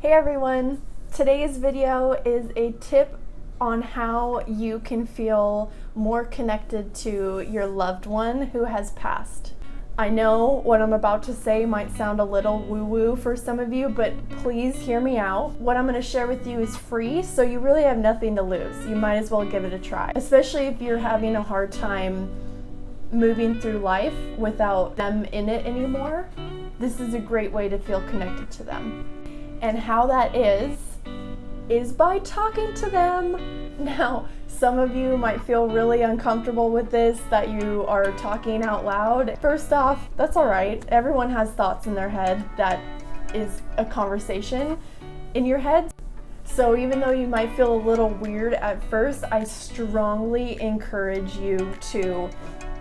Hey everyone! Today's video is a tip on how you can feel more connected to your loved one who has passed. I know what I'm about to say might sound a little woo-woo for some of you, but please hear me out. What I'm going to share with you is free, so you really have nothing to lose. You might as well give it a try, especially if you're having a hard time moving through life without them in it anymore. This is a great way to feel connected to them. And how that is by talking to them. Now, some of you might feel really uncomfortable with this, that you are talking out loud. First off, that's all right. Everyone has thoughts in their head. That is a conversation in your head. So even though you might feel a little weird at first, I strongly encourage you to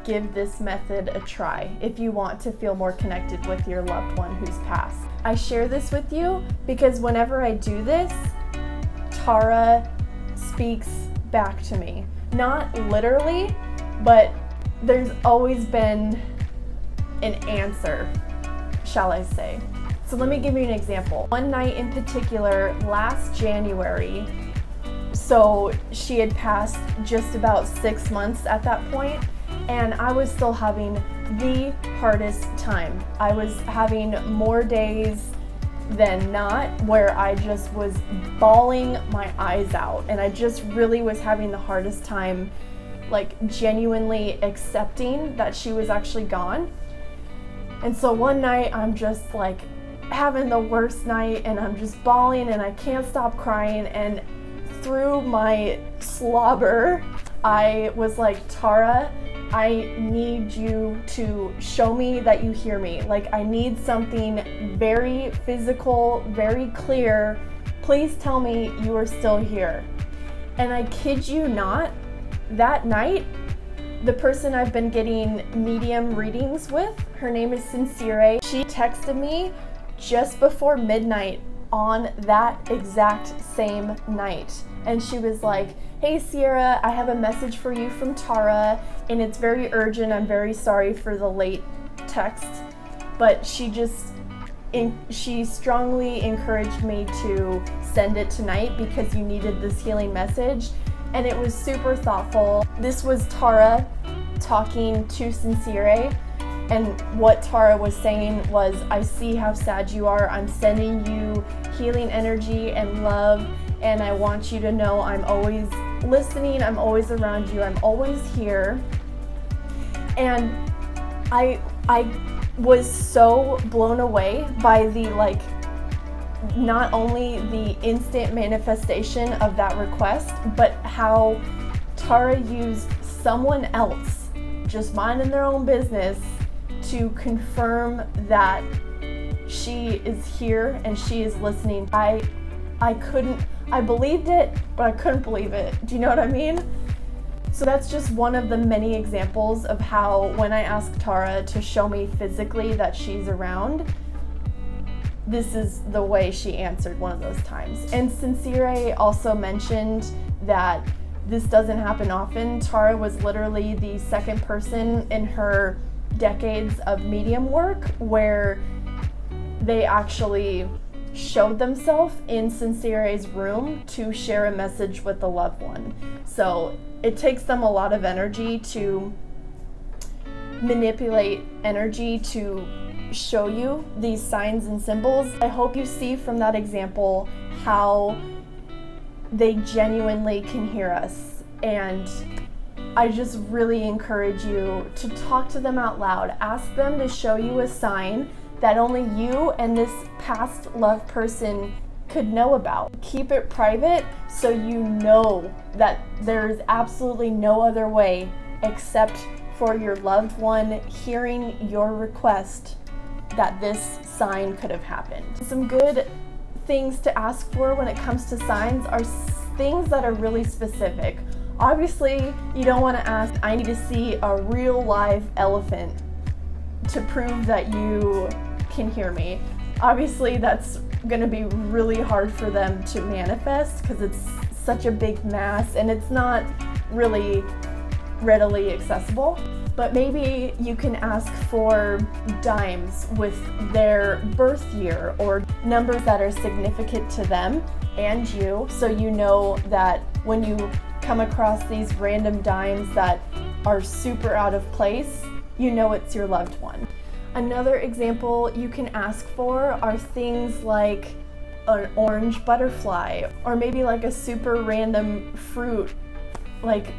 give this method a try if you want to feel more connected with your loved one who's passed. I share this with you because whenever I do this, Tara speaks back to me. Not literally, but there's always been an answer, shall I say. So let me give you an example. One night in particular, last January, so she had passed just about 6 months at that point, and I was still having the hardest time. I was having more days than not where I just was bawling my eyes out, and I just really was having the hardest time, like, genuinely accepting that she was actually gone. And so one night I'm just like having the worst night, and I'm just bawling and I can't stop crying, and through my slobber I was like, Tara, I need you to show me that you hear me. Like, I need something very physical, very clear. Please tell me you are still here. And I kid you not, that night, the person I've been getting medium readings with, her name is Sincere. She texted me just before midnight on that exact same night. And she was like, hey Sierra, I have a message for you from Tara, and it's very urgent. I'm very sorry for the late text, but she strongly encouraged me to send it tonight because you needed this healing message, and it was super thoughtful. This was Tara talking to Sincere, and what Tara was saying was, I see how sad you are. I'm sending you healing energy and love, and I want you to know I'm always listening, I'm always around you, I'm always here. And I was so blown away by the, like, not only the instant manifestation of that request, but how Tara used someone else just minding their own business to confirm that she is here and she is listening. I believed it, but I couldn't believe it. Do you know what I mean? So that's just one of the many examples of how, when I asked Tara to show me physically that she's around, this is the way she answered one of those times. And Sincere also mentioned that this doesn't happen often. Tara was literally the second person in her decades of medium work where they actually showed themselves in Sincere's room to share a message with the loved one. So it takes them a lot of energy to manipulate energy to show you these signs and symbols. I hope you see from that example how they genuinely can hear us, and I just really encourage you to talk to them out loud. Ask them to show you a sign that only you and this past loved person could know about. Keep it private so you know that there is absolutely no other way except for your loved one hearing your request that this sign could have happened. Some good things to ask for when it comes to signs are things that are really specific. Obviously, you don't want to ask, I need to see a real live elephant to prove that you can hear me. Obviously, that's going to be really hard for them to manifest because it's such a big mass and it's not really readily accessible. But maybe you can ask for dimes with their birth year or numbers that are significant to them and you, so you know that when you come across these random dimes that are super out of place, you know it's your loved one. Another example you can ask for are things like an orange butterfly, or maybe like a super random fruit like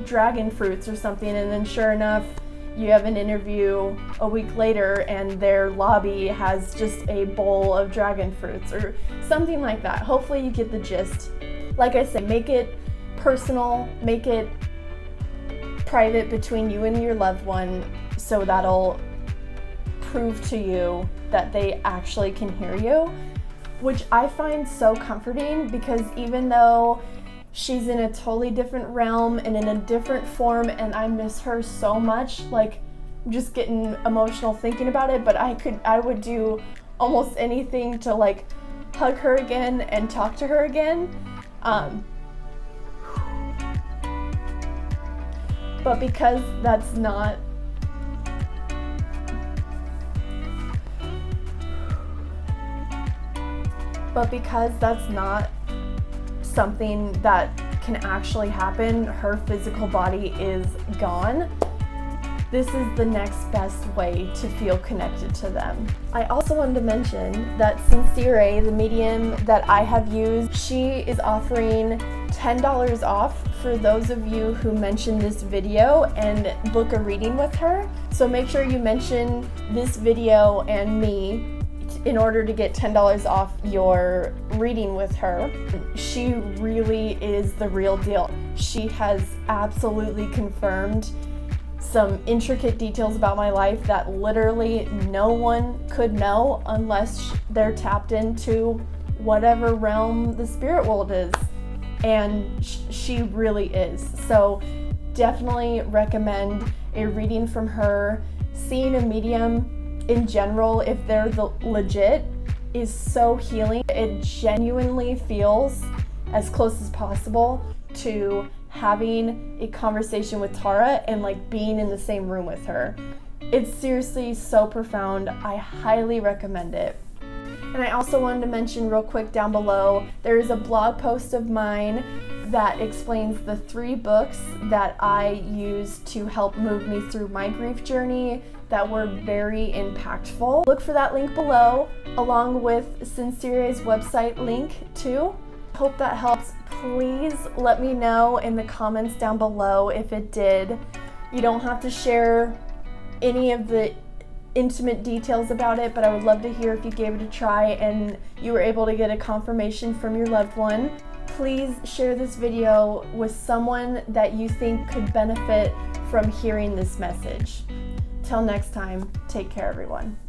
dragon fruits or something, and then sure enough you have an interview a week later and their lobby has just a bowl of dragon fruits or something like that. Hopefully you get the gist. Like I said, make it personal, make it private between you and your loved one, so that'll prove to you that they actually can hear you, which I find so comforting, because even though she's in a totally different realm and in a different form and I miss her so much, like I'm just getting emotional thinking about it, but I would do almost anything to like hug her again and talk to her again. But because that's not something that can actually happen, her physical body is gone, this is the next best way to feel connected to them. I also wanted to mention that Sincere, the medium that I have used, she is offering $10 off for those of you who mention this video and book a reading with her. So make sure you mention this video and me in order to get $10 off your reading with her. She really is the real deal. She has absolutely confirmed some intricate details about my life that literally no one could know unless they're tapped into whatever realm the spirit world is. And she really is. So definitely recommend a reading from her. Seeing a medium in general, if they're legit, is so healing. It genuinely feels as close as possible to having a conversation with Tara and like being in the same room with her. It's seriously so profound. I highly recommend it. And I also wanted to mention real quick down below, there is a blog post of mine that explains the 3 books that I used to help move me through my grief journey that were very impactful. Look for that link below, along with Sincere's website link too. Hope that helps. Please let me know in the comments down below if it did. You don't have to share any of the intimate details about it, but I would love to hear if you gave it a try and you were able to get a confirmation from your loved one. Please share this video with someone that you think could benefit from hearing this message. Till next time, take care everyone.